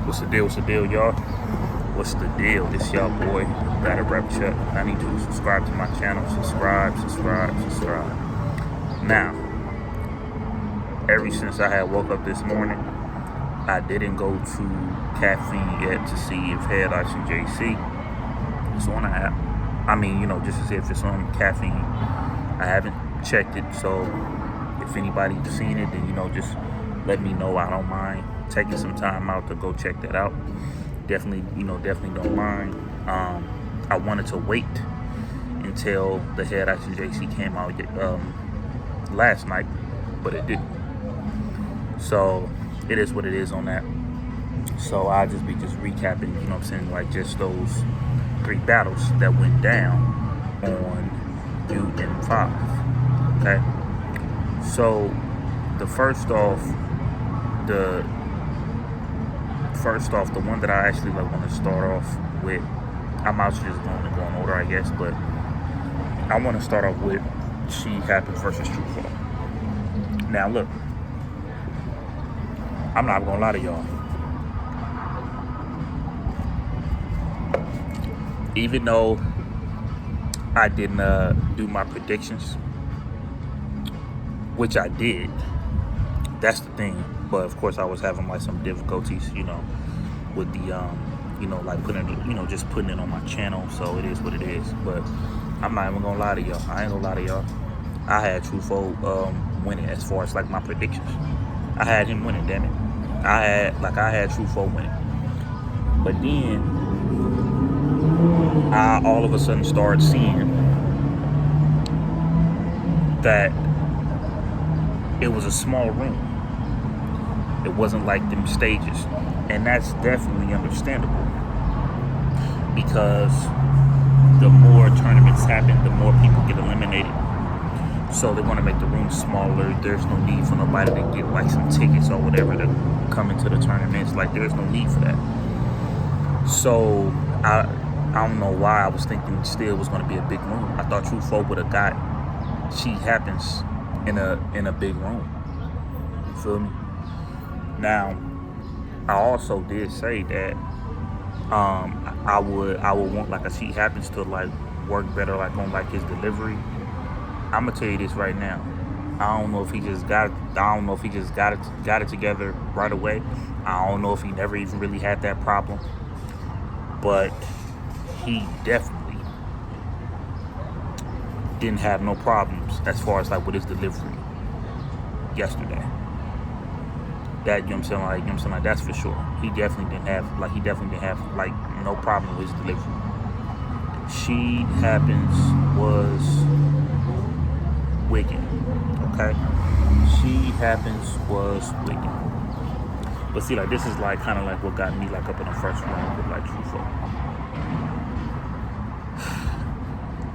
What's the deal? What's the deal, y'all? What's the deal? This y'all boy, Battle Rap Chuck. I need you to subscribe to my channel. Subscribe. Now, ever since I had woke up this morning, I didn't go to caffeine yet to see if Headlights and JC is on the app. I mean, just to see if it's on caffeine. I haven't checked it, so if anybody's seen it, then just let me know. I don't mind taking some time out to go check that out. Definitely don't mind. I wanted to wait until the Headlights and JC came out last night, but it didn't. So it is what it is on that. So I'll just be recapping, like just those 3 battles that went down on UM5. Okay. So the first off, the one that I actually want to start off with, I'm actually just going in order, I guess, but I want to start off with She Happened versus True Fall. Now look, I'm not gonna lie to y'all. Even though I didn't do my predictions, which I did, that's the thing. But of course, I was having some difficulties, with the putting, just putting it on my channel. So it is what it is. But I'm not even gonna lie to y'all. I ain't gonna lie to y'all. I had Truffaut winning as far as my predictions. I had him winning. Damn it. I had Truffaut winning. But then I all of a sudden started seeing that it was a small room. It wasn't like them stages. And that's definitely understandable, because the more tournaments happen, the more people get eliminated. So they want to make the room smaller. There's no need for nobody to get some tickets or whatever to come into the tournaments. There's no need for that. So I don't know why I was thinking still was going to be a big room. I thought Truffaut would have got She Happens in a big room. You feel me? Now, I also did say that I would want a She Happens to work better on his delivery. I'm gonna tell you this right now. I don't know if he just got it together right away. I don't know if he never even really had that problem. But he definitely didn't have no problems as far as with his delivery yesterday. That that's for sure. He definitely didn't have no problem with his delivery. She Happens was wicked. Okay? She Happens was wicked. But see, this is kind of what got me up in the first round with Truffaut.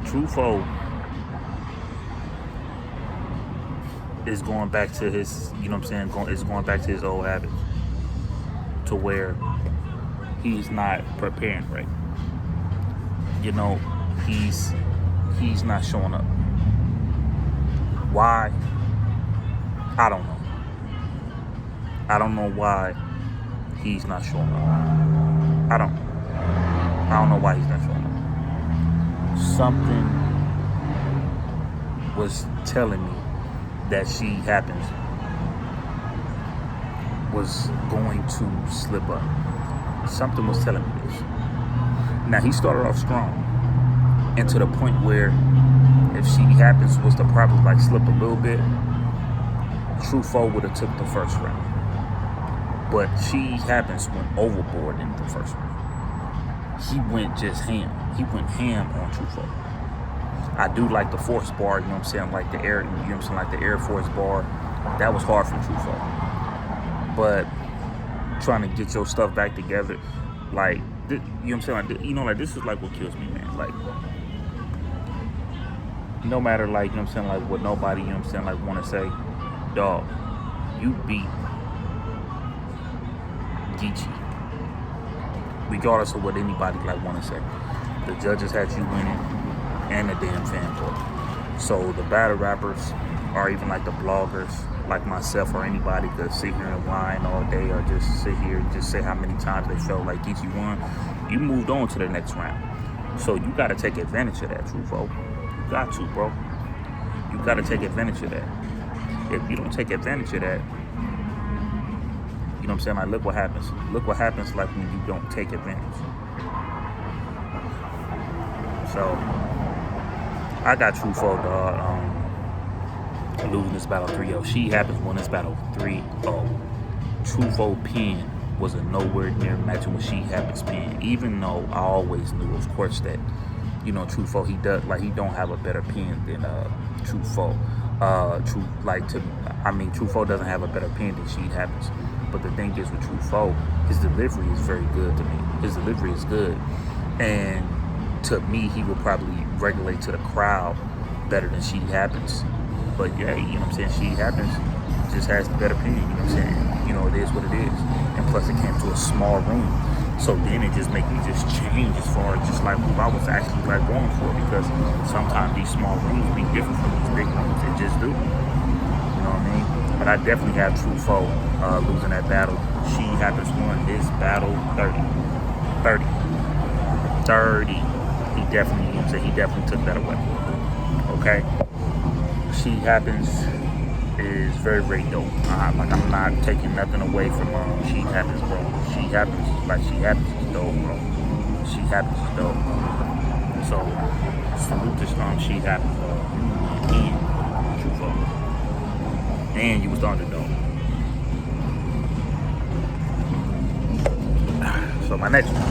Truffaut is going back to his, is going back to his old habits, to where he's not preparing right. He's not showing up. Why? I don't know. I don't know why he's not showing up. I don't know why he's not showing up. Something was telling me that She Happens was going to slip up. Something was telling me this. Now, he started off strong, and to the point where if She Happens was to probably slip a little bit, Truffaut would have took the first round. But She Happens went overboard in the first round. He went just ham. He went ham on Truffaut. I do like the force bar, the air, the Air Force bar. That was hard for Truffaut. But trying to get your stuff back together, this is what kills me, man. No matter what nobody, want to say, dog, you beat Geechee. Regardless of what anybody want to say. The judges had you winning, and the damn fanboy. So the battle rappers, or even the bloggers, like myself or anybody could sit here and whine all day or just sit here and just say how many times they felt like Geechee won. You moved on to the next round. So you got to take advantage of that, Trufo. You got to, bro. You got to take advantage of that. If you don't take advantage of that, you know what I'm saying? Like, look what happens. Look what happens like when you don't take advantage. So, I got Trufo, dog. Losing this battle 3-0. She happens won this battle 3-0. Trufo pen was a nowhere near matching with She Happens pen. Even though I always knew, of course, that, you know, Trufo, he don't have a better pen than Trufo. Trufo doesn't have a better pen than She Happens. But the thing is with Trufo, his delivery is very good to me. His delivery is good. And to me, he will probably regulate to the crowd better than She Happens. But yeah, you know what I'm saying? She Happens just has the better pen, you know what I'm saying? You know, it is what it is. And plus it came to a small room. So then it just made me just change as far as just like who I was actually like going for, because sometimes these small rooms be different from these big rooms. They just do. You know what I mean? But I definitely have Trufo losing that battle. She Happens won this battle 30. He definitely, you know what I'm saying? He definitely took that away. Okay? She Happens is very, very dope. I'm not taking nothing away from She Happens, bro. She Happens is dope, bro. She Happens is dope. So, salute to She Happens, bro. And Trufo. And you was the underdog. So my next one.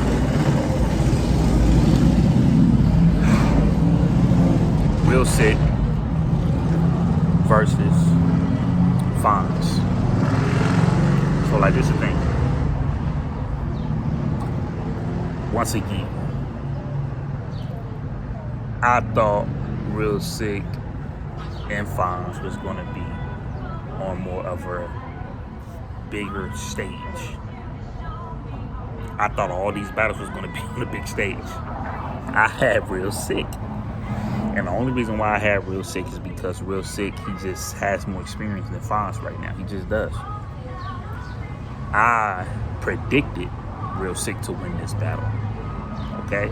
Real Sick versus Fonz. So like, this is the thing. Once again, I thought Real Sick and Fonz was going to be on more of a bigger stage. I thought all these battles was going to be on a big stage. I had Real Sick. And the only reason why I had Real Sick is because Real Sick, he just has more experience than Fonz right now. He just does. I predicted Real Sick to win this battle. Okay?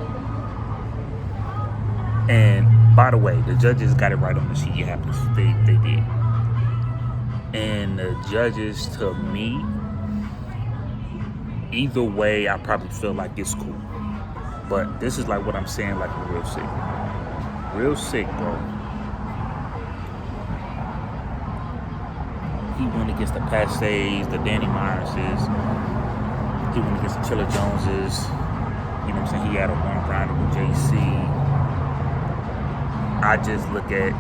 And by the way, the judges got it right on the She Happens. They did. And the judges, to me, either way, I probably feel like it's cool. But this is like what I'm saying, like Real Sick. Real Sick, bro. He went against the Passays, the Danny Myerses. He went against the Chilla Joneses. You know what I'm saying? He had a one-rounder with JC. I just look at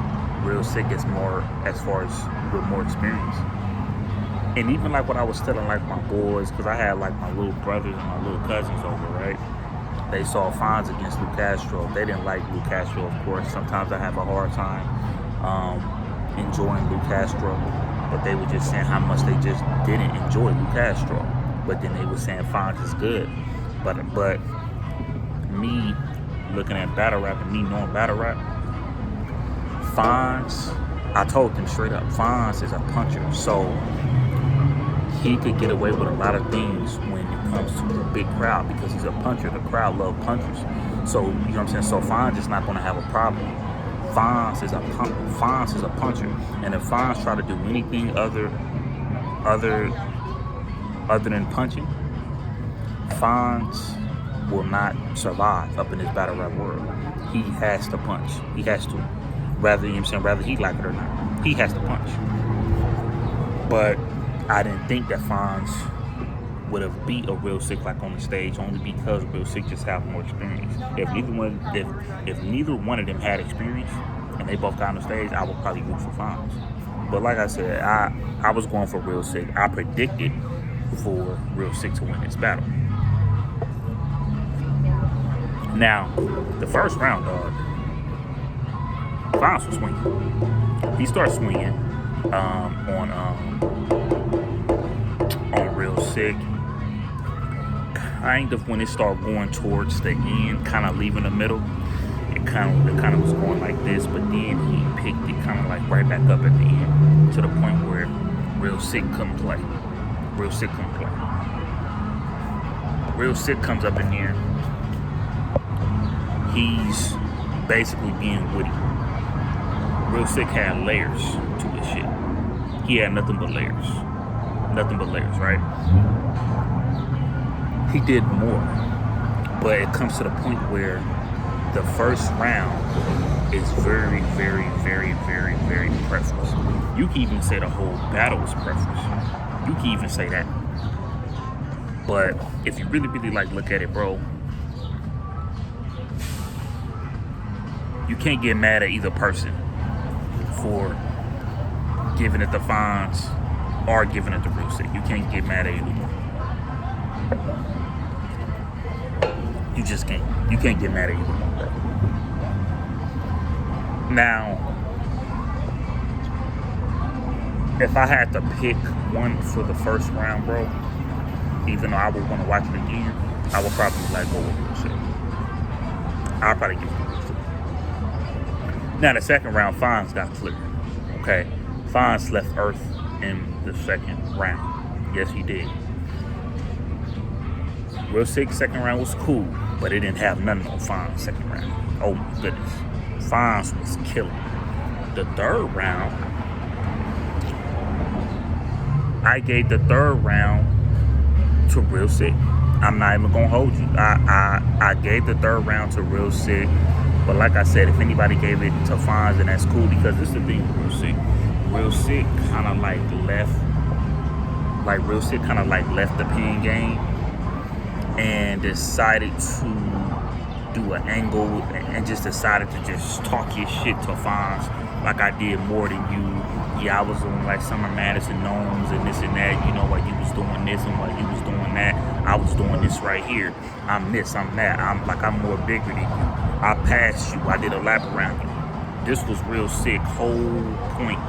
Real Sick as more, as far as with more experience. And even like what I was telling like my boys, because I had like my little brothers and my little cousins over, right? They saw Fonz against Lou Castro. They didn't like Lou Castro, of course. Sometimes I have a hard time enjoying Lou Castro. But they were just saying how much they just didn't enjoy Lou Castro. But then they were saying Fonz is good. But me looking at battle rap and me knowing battle rap, Fonz, I told them straight up, Fonz is a puncher. So he could get away with a lot of things when it comes to the big crowd, because he's a puncher. The crowd love punchers. So, you know what I'm saying? So Fonz is not going to have a problem. Fonz is a puncher. And if Fonz try to do anything other than punching, Fonz will not survive up in this battle rap world. He has to punch. He has to. Whether he like it or not. He has to punch. But I didn't think that Fonz would have beat a Real Sick like on the stage, only because Real Sick just have more experience. If neither one of them had experience and they both got on the stage, I would probably root for Fonz. But like I said, I was going for Real Sick. I predicted for Real Sick to win this battle. Now, the first round, dog, Fonz was swinging. He started swinging on Real Sick. Kind of when it started going towards the end, kind of leaving the middle, it kind of was going like this, but then he picked it kind of like right back up at the end, to the point where Real Sick couldn't play. Real Sick couldn't play. Real Sick comes up in here. He's basically being witty. Real Sick had layers to his shit. He had nothing but layers. Nothing but layers, right? He did more. But it comes to the point where the first round is very, very, very, very, very preference. You can even say the whole battle is preference. You can even say that. But if you really, really like look at it, bro, you can't get mad at either person for giving it the Fonz or giving it the Real Sick. You can't get mad at either one. You just can't. You can't get mad at either one, bro. Now, if I had to pick one for the first round, bro, even though I would want to watch it again, I would probably go with Real Sick. I'll probably give it to Real Sick. Now, the second round, Fonz got clear. Okay? Fonz left Earth in the second round. Yes, he did. Real Sick second round was cool, but it didn't have nothing on Fonz second round. Oh my goodness. Fonz was killing. The third round, I gave the third round to Real Sick. I'm not even gonna hold you. I gave the third round to Real Sick, but like I said, if anybody gave it to Fonz, then that's cool, because this is the thing with Real Sick. Real Sick kind of left the pen game and decided to do an angle and just decided to just talk his shit to Fonz like I did more than you. Yeah, I was doing like Summer Madison Gnomes and this and that, you know, like you was doing this and like you was doing that. I was doing this right here. I'm this, I'm that. I'm more bigger than you. I passed you. I did a lap around you. This was Real Sick whole point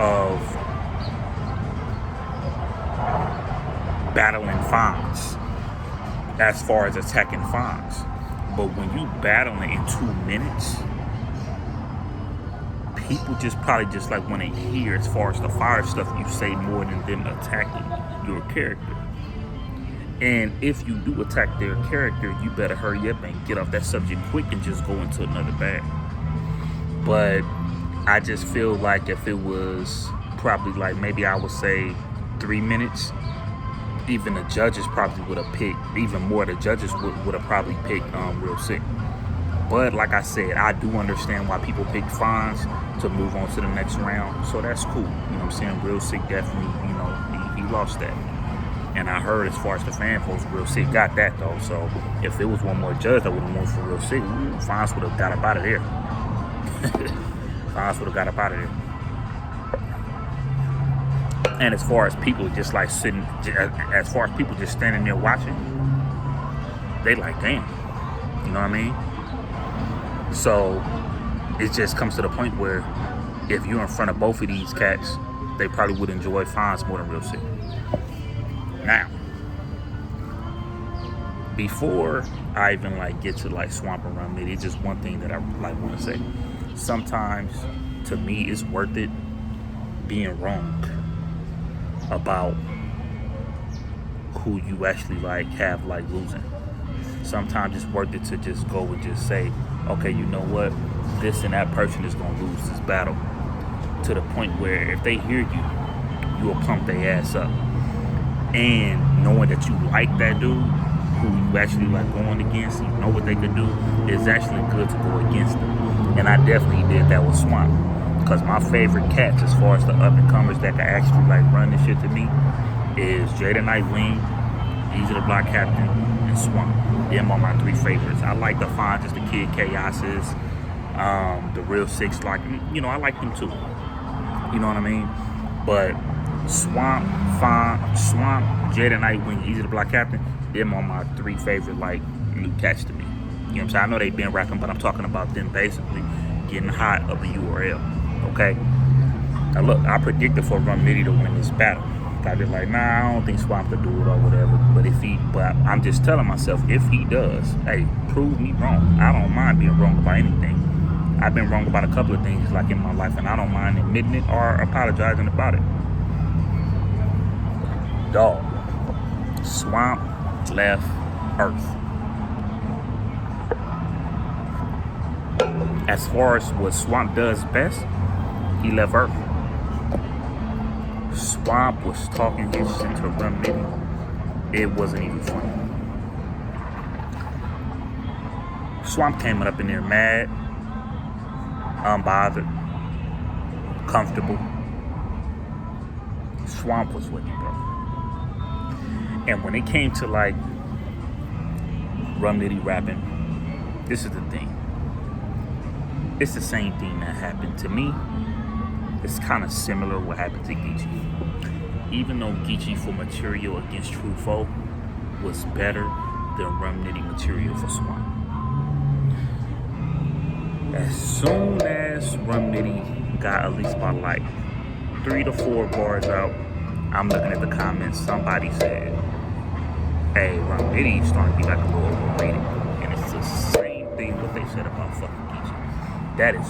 of battling Fonz as far as attacking Fonz. But when you battling in 2 minutes, people just probably just like want to hear as far as the fire stuff you say more than them attacking your character. And if you do attack their character, you better hurry up and get off that subject quick and just go into another bag. But I just feel like if it was probably like maybe I would say 3 minutes, even the judges probably would have picked, even more the judges would have probably picked Real Sick. But like I said, I do understand why people pick Fonz to move on to the next round. So that's cool. You know what I'm saying? Real Sick definitely, you know, he lost that. And I heard as far as the fan votes, Real Sick got that though. So if it was one more judge that would have moved for Real Sick, Fonz would have got up out of there. Fonz would have got up out of there. And as far as people just like sitting, as far as people just standing there watching, they like, damn. You know what I mean? So it just comes to the point where if you're in front of both of these cats, they probably would enjoy Fonz more than Real Sick. Now, before I even like get to like Swamp and Run Nitty, it's just one thing that I like want to say. Sometimes, to me, it's worth it being wrong about who you actually like have like losing. Sometimes it's worth it to just go and just say, okay, you know what, this and that person is gonna lose this battle, to the point where if they hear you, you will pump their ass up. And knowing that you like that dude who you actually like going against, you know what they could do, is actually good to go against them. And I definitely did that with Swamp, because my favorite cats as far as the up and comers that can actually like run this shit to me is Jada Nightwing, Easy the Block Captain, and Swamp. Them are my 3 favorites. I like the Fonz, the Kid Chaoses, the Real Six, like, you know, I like them too. You know what I mean? But Swamp, Jada Nightwing, Easy the Block Captain, them are my 3 favorite like new cats to me. You know what I'm saying? I know they've been rapping, but I'm talking about them basically getting hot of the URL. Okay? Now look, I predicted for Run Nitty to win this battle. I did like, nah, I don't think Swamp could do it or whatever. But I'm just telling myself, if he does, hey, prove me wrong. I don't mind being wrong about anything. I've been wrong about a couple of things like in my life, and I don't mind admitting it or apologizing about it. dog. Swamp left Earth. As far as what Swamp does best, he left Earth. Swamp was talking his shit to Rum Nitty. It wasn't even funny. Swamp came up in there mad, unbothered, comfortable. Swamp was with me, bro. And when it came to like Rum Nitty rapping, this is the thing. It's the same thing that happened to me. It's kind of similar what happened to Geechee. Even though Geechee for material against True Foe was better than Rum Nitty material for Swamp. As soon as Rum Nitty got at least about like 3 to 4 bars out, I'm looking at the comments. Somebody said, "Hey, Rum Nitty's starting to be like a little overrated," and it's the same thing what they said about fucking Geechee. That is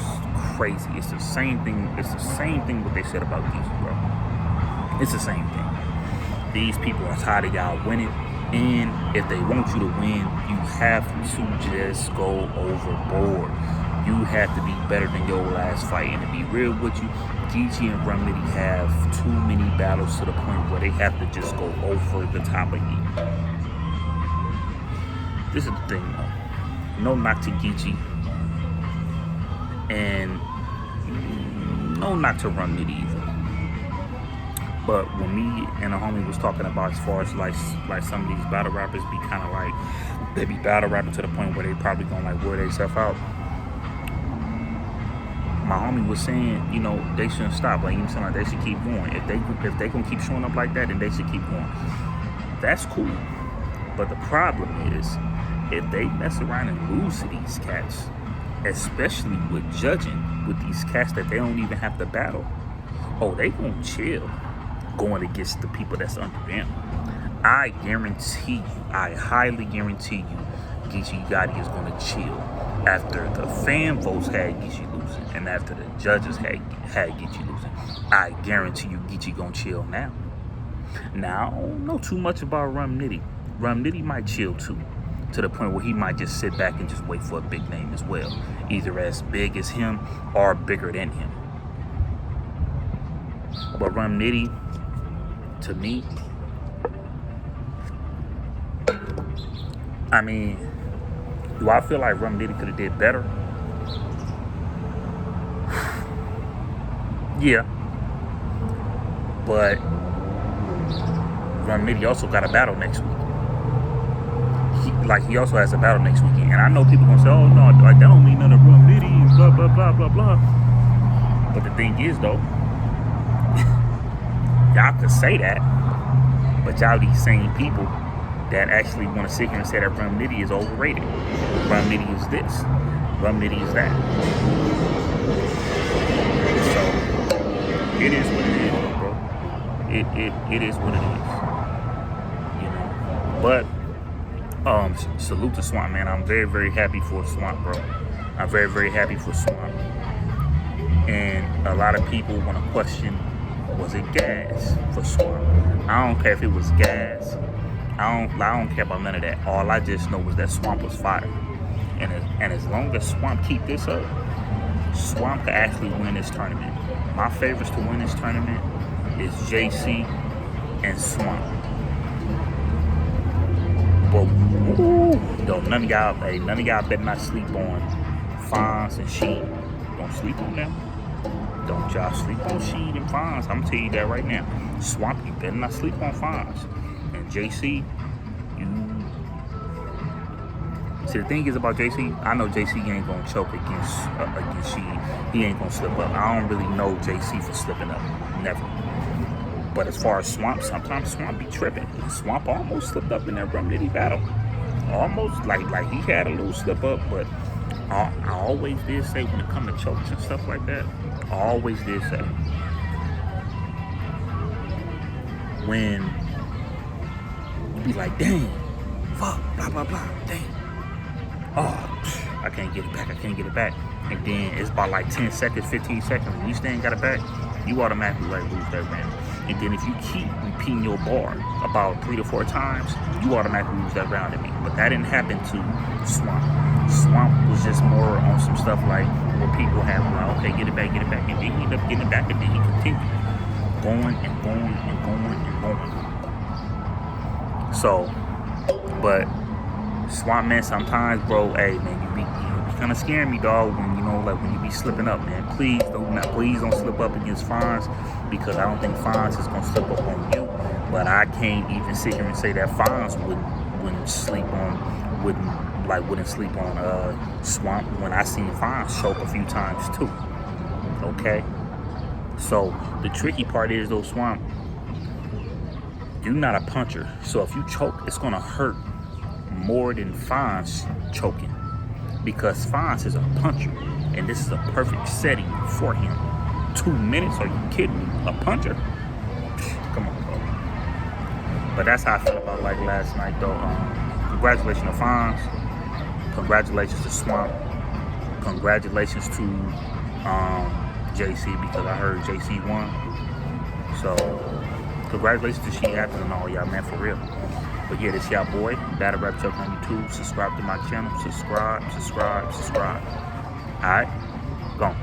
crazy. It's the same thing. It's the same thing what they said about Geechee, bro. It's the same thing. These people are tired of y'all winning, and if they want you to win, you have to just go overboard. You have to be better than your last fight. And to be real with you, Geechee and Rum Nitty have too many battles to the point where they have to just go over the top of you. This is the thing, though. No knock to Geechee. And no knock to Rum Nitty either. But when me and a homie was talking about as far as like some of these battle rappers be kind of like, they be battle rapping to the point where they probably gonna like wear themselves out. My homie was saying, you know, they shouldn't stop. Like, you know, like they should keep going. If they gonna keep showing up like that, then they should keep going. That's cool. But the problem is, if they mess around and lose to these cats, especially with judging with these cats that they don't even have to battle, oh, they gonna chill going against the people that's under them. I guarantee you, I highly guarantee you, Geechee Gotti is gonna chill after the fan votes had Geechee losing and after the judges had Geechee losing. I guarantee you Geechee gonna chill now. Now, I don't know too much about Rum Nitty. Rum Nitty might chill too, to the point where he might just sit back and just wait for a big name as well, either as big as him or bigger than him. But Rum Nitty, to me, I mean, do I feel like Rum Nitty could have did better? Yeah. But Rum Nitty also got a battle next week. He also has a battle next weekend. And I know people gonna say, "Oh no, like that don't mean nothing to Rum Nitty and blah blah blah blah blah." But the thing is though, y'all could say that, but y'all these same people that actually want to sit here and say that Rum Nitty is overrated. Rum Nitty is this. Rum Nitty is that. So it is what it is, bro. It is what it is. You know. But salute to Swamp, man. I'm very, very happy for Swamp, bro. I'm very, very happy for Swamp. And a lot of people want to question, was it gas for Swamp? I don't care if it was gas. I don't care about none of that. All I just know was that Swamp was fire. And as long as Swamp keep this up, Swamp could actually win this tournament. My favorites to win this tournament is JC and Swamp. But though none of y'all better not sleep on Fonz and Sheen. Don't sleep on them. Don't y'all sleep on Sheen and Fonz. I'm gonna tell you that right now. Swamp, you better not sleep on Fonz. And JC, see, the thing is about JC, I know JC ain't gonna choke against Sheen. He ain't gonna slip up. I don't really know JC for slipping up. Never. But as far as Swamp, sometimes Swamp be tripping. Swamp almost slipped up in that Rum Nitty battle. Almost like he had a little slip up, but I always did say when it comes to chokes and stuff like that, I always did say when you be like, dang, fuck, blah, blah, blah, dang. Oh, I can't get it back. And then it's about like 10 seconds, 15 seconds, and you still ain't got it back, you automatically like lose that round. And then if you keep repeating your bar about 3 to 4 times, you automatically lose that round to me. But that didn't happen to Swamp. Swamp was just more on some stuff like where people have like, okay, get it back. And then he ended up getting it back, and then he continued going and going and going and going. So, but Swamp, man, sometimes, bro, hey, man, you be kind of scaring me, dog, when, you know, like when you be slipping up, man. Please don't slip up against Fonz, because I don't think Fonz is gonna slip up on you. But I can't even sit here and say that Fonz wouldn't sleep on Swamp when I seen Fonz choke a few times too. Okay, so the tricky part is though, Swamp, you're not a puncher, so if you choke, it's gonna hurt more than Fonz choking, because Fonz is a puncher, and this is a perfect setting for him. 2 minutes? Are you kidding me? A puncher? Come on, bro. But that's how I felt about like last night, though. Congratulations to Fonz. Congratulations to Swamp. Congratulations to JC, because I heard JC won. So congratulations to She Happens and all y'all, man, for real. But yeah, this y'all boy, Battle Rap Chuck 92. Subscribe to my channel. Subscribe. Alright? Gone.